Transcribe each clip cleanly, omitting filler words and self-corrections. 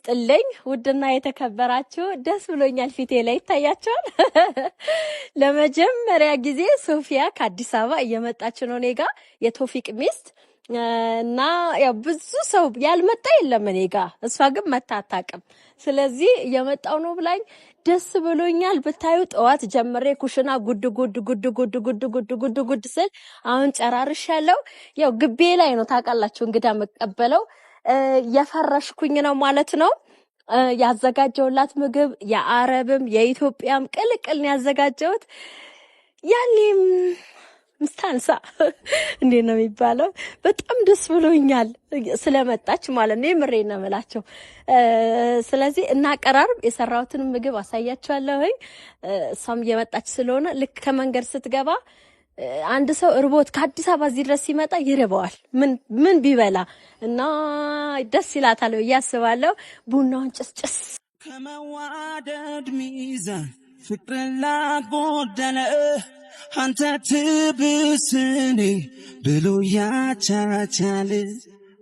ጥልኝ ውድና የተከበራችሁ ደስ ብሎኛል። ፊቴ ላይ ይታያችኋል። ለመጀመሪያ ጊዜ ሶፊያ ከአዲስ አበባ እየመጣች ነው እኔ ጋ የቶፊቅ ሚስት እና ያው ብዙ ሰው ያልመጣ የለም እኔ ጋ፣ እሷ ግን መታ አታውቅም። ስለዚህ እየመጣው ነው ብላኝ ደስ ብሎኛል። ብታዩ ጠዋት ጀምሬ ኩሽና ጉድ ጉድ ጉድ ጉድ ጉድ ጉድ ጉድ ጉድ ስል አሁን ጨራርሻለሁ። ያው ግቤ ላይ ነው ታውቃላችሁ እንግዳ መቀበለው የፈረሽኩኝ ነው ማለት ነው። ያዘጋጀውላት ምግብ የአረብም የኢትዮጵያም ቅልቅል ነው ያዘጋጀውት። ያኔም ምስታንሳ እንዴት ነው የሚባለው? በጣም ደስ ብሎኛል ስለመጣች ማለት ነው። የምሬ ነው የምላቸው። ስለዚህ እናቀራርብ የሰራሁትን ምግብ አሳያችኋለሁ። እሷም እየመጣች ስለሆነ ልክ ከመንገድ ስትገባ አንድ ሰው እርቦት ከአዲስ አበባ እዚህ ድረስ ሲመጣ ይርበዋል። ምን ቢበላ እና ደስ ይላታል ብዬ አስባለሁ። ቡናውን ጭስጭስ ከመዋደድ ሚዛን ፍቅርን ላጎደለ አንተ ትብስኔ ብሎ ያቻቻል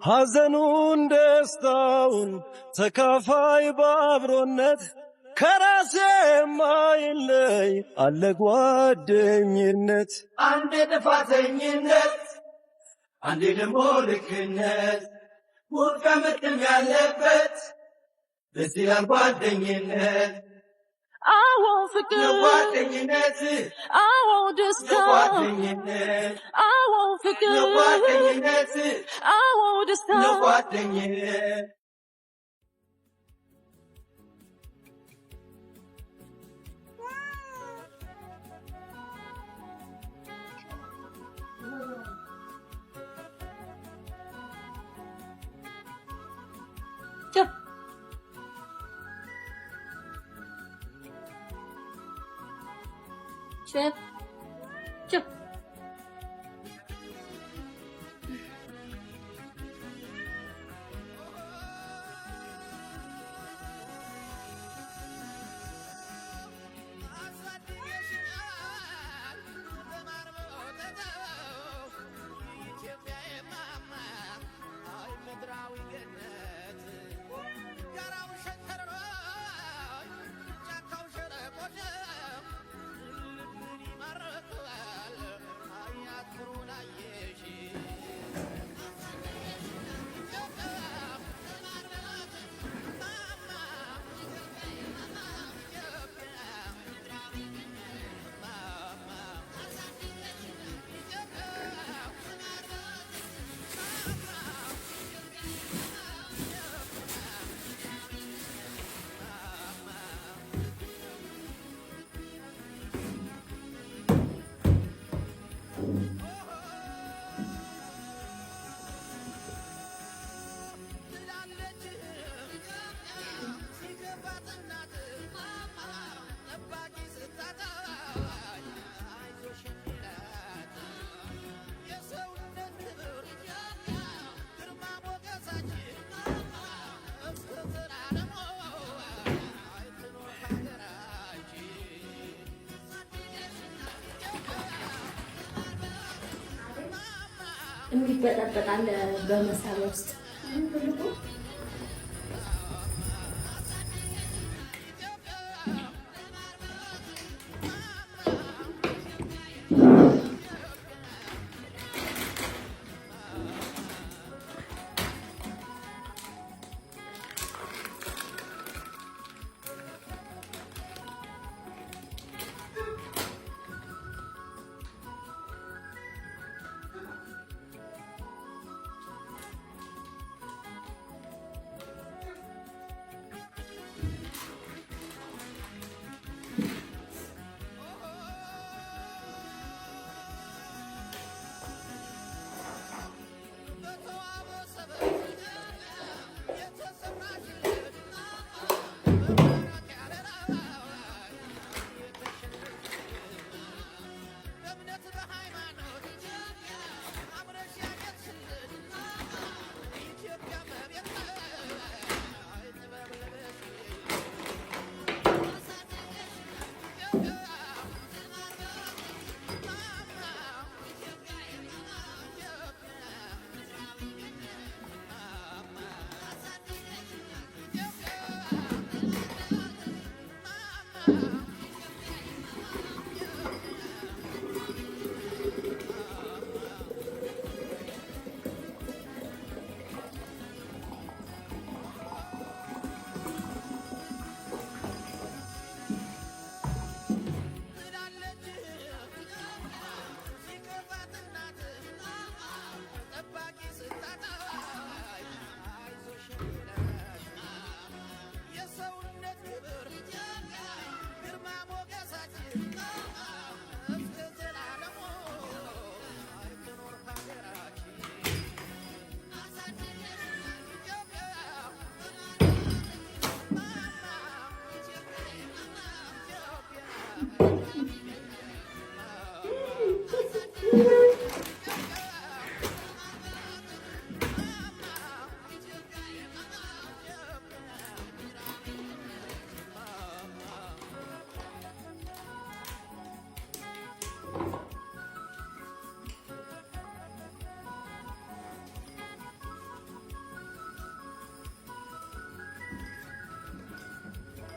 ሐዘኑን ደስታውን ተካፋይ በአብሮነት ከራሴ ማይለይ አለ ጓደኝነት አንዴ ጥፋተኝነት አንዴ ደግሞ ልክነት ውድቀምጥም ያለበት ደስ ይላል ጓደኝነት። አዎ ፍቅር ጓደኝነት አዎ ደስታ ጓደኝነት አዎ ፍቅር ጓደኝነት አዎ ደስታ ጓደኝነት Chip. Chip. እንዲበጣበጣል በመሳቢያ ውስጥ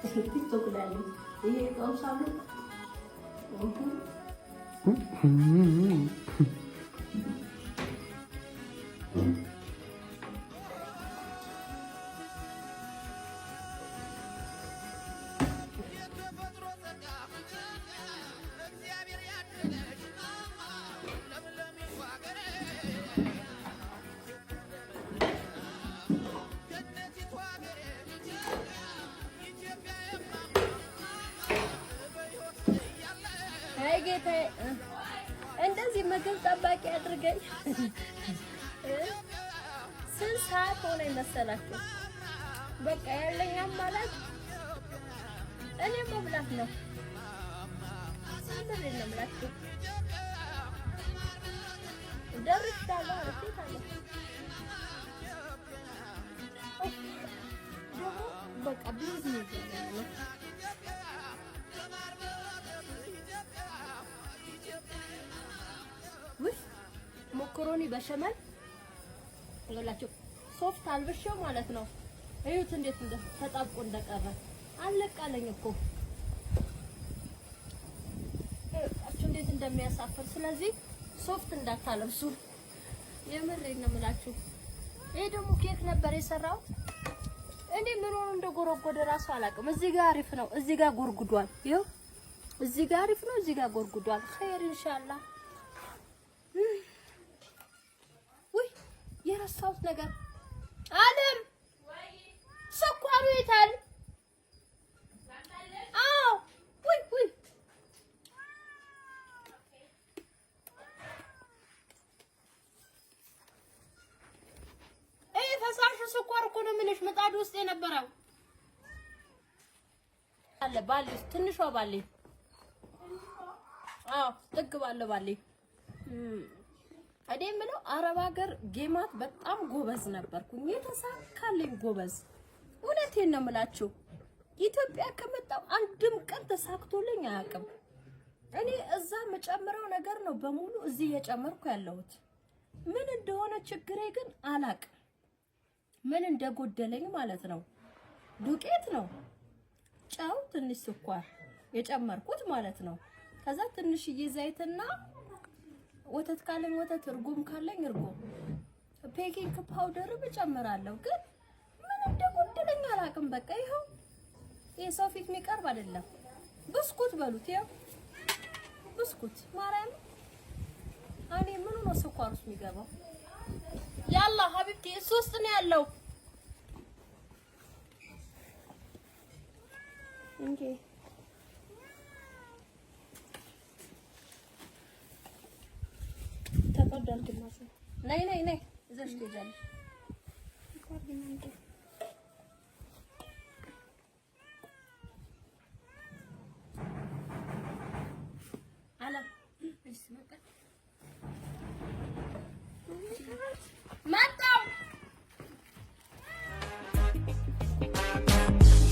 ቲክቶክ ላይ ይሄ ቀምሳሉ እንደዚህ ምግብ ጠባቂ አድርገኝ። ስንት ሰዓት ሆነ መሰላችሁ? በቃ ያለኝ አማራጭ እኔ መብላት ነው። ምንድን ነው የምላችሁ? ደርሻለሁ። እሺ ታዲያ በቃ ብዙ ነው። ሞኮሮኒ በሸመል ይላችሁ ሶፍት አልብሼው ማለት ነው። እዩት እንዴት ተጣብቆ እንደቀረ አለቃለኝ እኮ እዩት እንዴት እንደሚያሳፍር። ስለዚህ ሶፍት እንዳታለብሱ የምሬን ነው የምላችሁ። ይሄ ደግሞ ኬክ ነበር የሰራው። እኔ ምን ሆኖ እንደጎረጎደ ራሱ አላውቅም። እዚህ ጋር አሪፍ ነው፣ እዚህ ጋር ጎርጉዷል። ይኸው እዚህ ጋር አሪፍ ነው፣ እዚህ ጋር ጎርጉዷል። ኸይር ኢንሻአላህ። የረሳሁት ነገር አለም ስኳሩ የታል? አዎ ወይ ፈሳሽ ስኳር እኮ ነው የምልሽ፣ ምጣድ ውስጥ የነበረው አለ። ባሌ ትንሿ ባሌ፣ አዎ ጥግ ባለ ባሌ። እኔ የምለው አረብ ሀገር ጌማት በጣም ጎበዝ ነበርኩኝ። የተሳካልኝ ጎበዝ። እውነቴን ነው የምላችሁ። ኢትዮጵያ ከመጣሁ አንድም ቀን ተሳክቶልኝ አያውቅም። እኔ እዛ መጨመረው ነገር ነው በሙሉ እዚህ እየጨመርኩ ያለሁት። ምን እንደሆነ ችግሬ ግን አላውቅም። ምን እንደጎደለኝ ማለት ነው። ዱቄት ነው፣ ጨው፣ ትንሽ ስኳር የጨመርኩት ማለት ነው። ከዛ ትንሽዬ ዘይትና ወተት ካለኝ ወተት፣ እርጎም ካለኝ እርጎ፣ ቤኪንግ ፓውደር እጨምራለሁ። ግን ምን እንደጎደለኝ አላውቅም። በቃ ይኸው ይሄ ሰው ፊት የሚቀርብ አይደለም። ብስኩት በሉት፣ ይኸው ብስኩት። ማርያም እኔ ምን ነው ስኳር ውስጥ የሚገባው? ያላ ሀቢብቲ እሱ ውስጥ ነው ያለው እንጂ ተቀዳል ግማሽ ነይ ነይ ነይ እዛሽ ትሄጃለሽ። አላ እሺ መጣው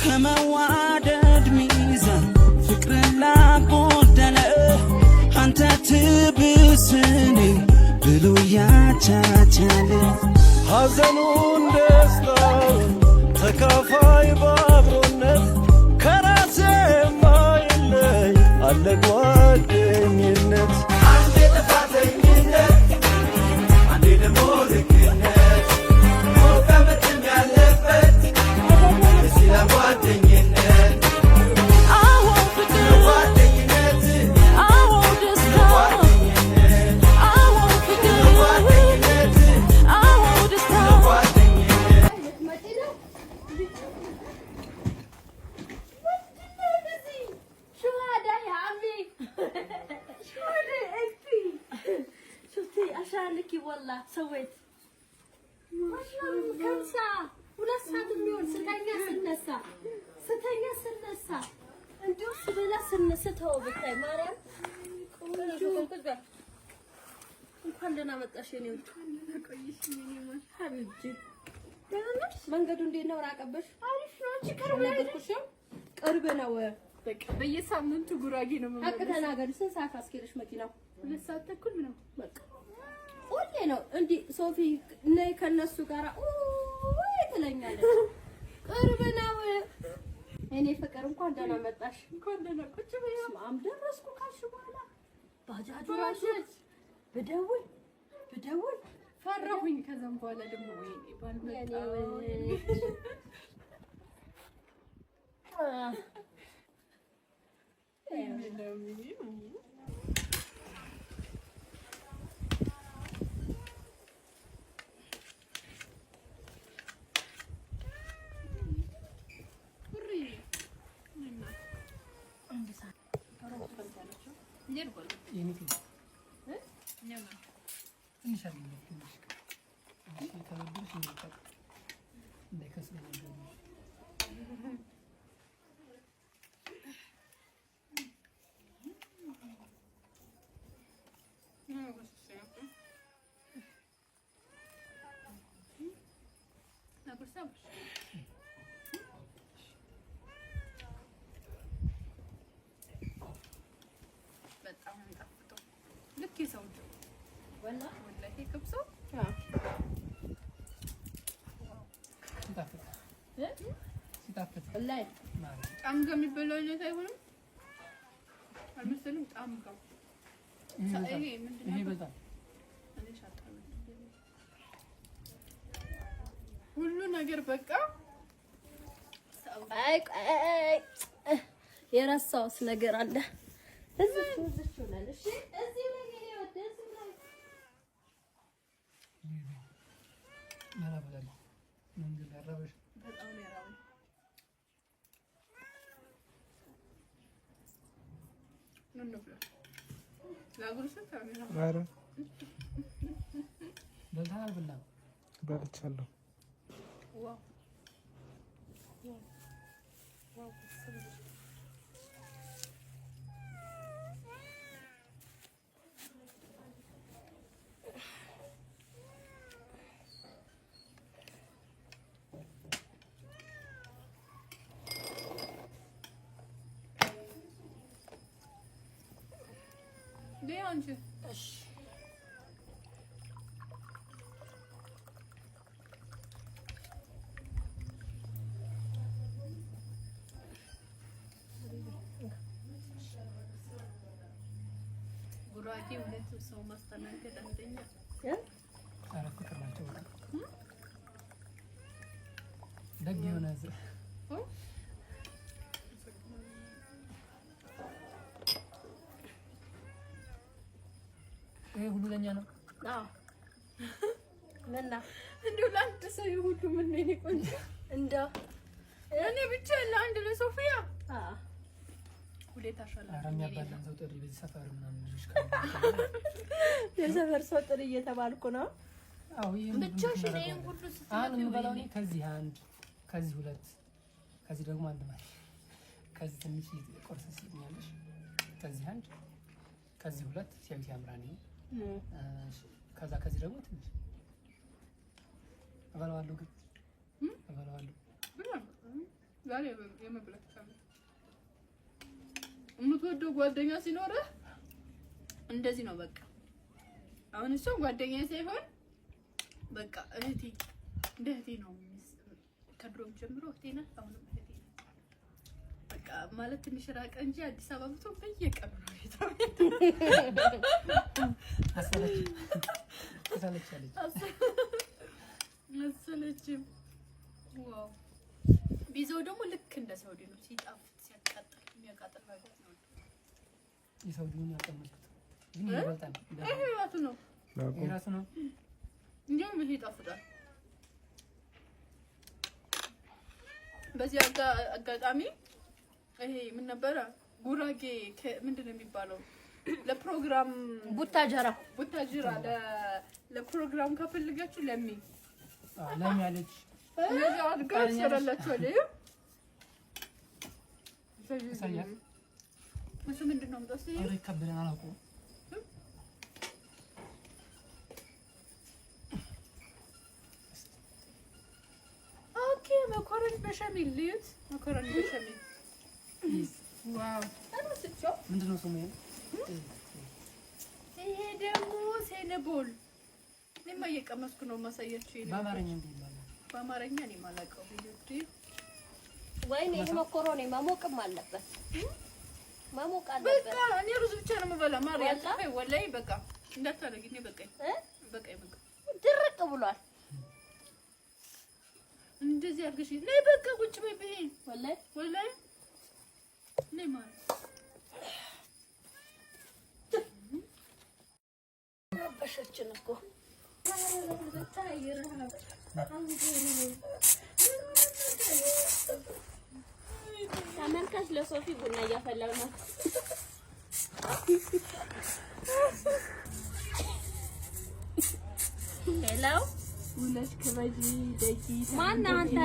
ከመዋደድ ሚዛን ፍቅርን ላጎደለ አንተ ትብስኔ ብሎ ያቻቻለ ሐዘኑን ደስታውን ተካፋይ በአብሮነት ከራሴ የማይለይ አለ ጓደኝነት። አንዴ ጥፋተኝነት፣ አንዴ ደግሞ ልክነት፣ ሞቀምትም ያለበት እዚህ ለጓደኝነት። አዎ ፍቅር፣ ጓደኝነት፣ አዎ ደስታ፣ ጓደኝነት፣ አዎ ፍቅር፣ ጓደኝነት፣ አዎ ደስታ። ጓደኝነት። شو والله سويت ما شاء الله كم ساعة ولا ساعة مليون ستنيا سنسا ندوس بلا سنستها وبتاي مريم እንኳን ደህና መጣሽ የኔ ውድ ቆይሽ የኔ ማን ሀቢብቲ ደህናሽ መንገዱ እንዴት ነው ራቀበሽ አሪፍ ነው እንጂ ቅርብ ነው በቃ በየሳምንቱ ጉራጌ ነው ማለት አቅ ተናገሪ ስንት ሰዓት አስኬደሽ መኪናው 2 ሰዓት ተኩል ነው በቃ ሁሌ ነው እንዴ ሶፊ ነይ ከነሱ ጋር ወይ ትለኛለች ቅርብ ነው እኔ ፍቅር እንኳን ደህና መጣሽ። እንኳን ደህና ቁጭ በይ። አም ደረስኩ ካልሽ በኋላ ባጃጁ ራሱ ብደውል ፈራሁኝ። ከዛም በኋላ ደግሞ ወይኔ ባልመጣ በጣም የሚጣፍጠው ልክ የሰው ወላሂ ከብሶ ጣም ጋር የሚበላው አይነት አይሆንም አልመሰልም። ጣም ጋር ሁሉ ነገር በቃ የረሳሁት ነገር አለ። እዚህ ሆነን እሺ፣ እዚህ ላይ ወደስ ላይ በልቻለሁ። ጉራጌ ሁለት ሰው ማስተናገድ አንደኛ ደግ የሆነ ይሄ ሁሉ ለኛ ነው። ምንና እንደው ለአንድ ሰው ይሁሉ ምን ነው ቆንጆ እንደው እኔ ብቻ ለአንድ ለሶፊያ ሁሌታ ሻላ አራኛ ባለን ሰው ጥሪ በዚህ ሰፈር ምናምን ልጅ የሰፈር ሰው ጥሪ እየተባልኩ ነው። አዎ ብቻሽ ነኝ ሁሉ አሁን እንበላው ከዚህ አንድ ከዚህ ሁለት ከዚህ ደግሞ አንድ ማለት ከዚህ ትንሽ ቆርስ ሲኛለሽ ከዚህ አንድ ከዚህ ሁለት ሲያዩት ያምራል። ከዛ ከዚህ ደግሞ ትንሽ እበላዋለሁ ግን እበላዋለሁ ዛሬ የመብላት የምትወደው ጓደኛ ሲኖርህ እንደዚህ ነው በቃ። አሁን እሷ ጓደኛ ሳይሆን በቃ እህቴ እንደ እህቴ ነው። ከድሮም ጀምሮ እህቴ ናት፣ አሁንም እህቴ ናት። በቃ ማለት ትንሽ ራቀ እንጂ አዲስ አበባ ብቶ በየቀኑ ነው አሰለችም። ዋው ቢዛው ደግሞ ልክ እንደ ሳውዲ ነው፣ ሲጣፍጥ ሲያቃጥል የሚያቃጥል ነገር ነው። የሳውዲውን ያቀመጥኩት ግን ይበልጣል። ይሄ ራሱ ነው እንዴም ይሄ ይጣፍጣል። በዚህ አጋጣሚ ይሄ ምን ነበረ ጉራጌ ምንድነው የሚባለው ለፕሮግራም ቡታጀራ ለፕሮግራም ከፈልጋችሁ ለሚ ያለች ለዚህ አድርገው ሰራላችሁ አለ ሰያፍ እሱ ምንድነው የምታስይ? አረ ከበደን አላውቀውም። ኦኬ መኮረኒ በሸሚል ልዩት መኮረኒ በሸሚል ዋው አንስቸው ምንድነው ስሙ? ይሄ ደግሞ ሴነቦል እኔማ እየቀመስኩ ነው ማሳያችሁ። በአማርኛ እንዴ ይባላል? በአማርኛ እኔ ማላውቀው ቢሉት ወይኔ ይሄ መኮሮኒ መሞቅም አለበት መሞቅ አለበት። በቃ እኔ ሩዝ ብቻ ነው የምበላው። ማርያም ተፈይ ወላሂ በቃ እንዳታረጊ ነው በቃ በቃ ድርቅ ብሏል። እንደዚህ አድርገሽ ነይ በቃ ቁጭ በይ በይ ወላሂ ወላሂ ነይ ማር በሸችን እኮ ተመልካች ለሶፊ ቡና እያፈላው ነው። ሄሎ ውለሽ ከበጂ ደቂ ማን አንተ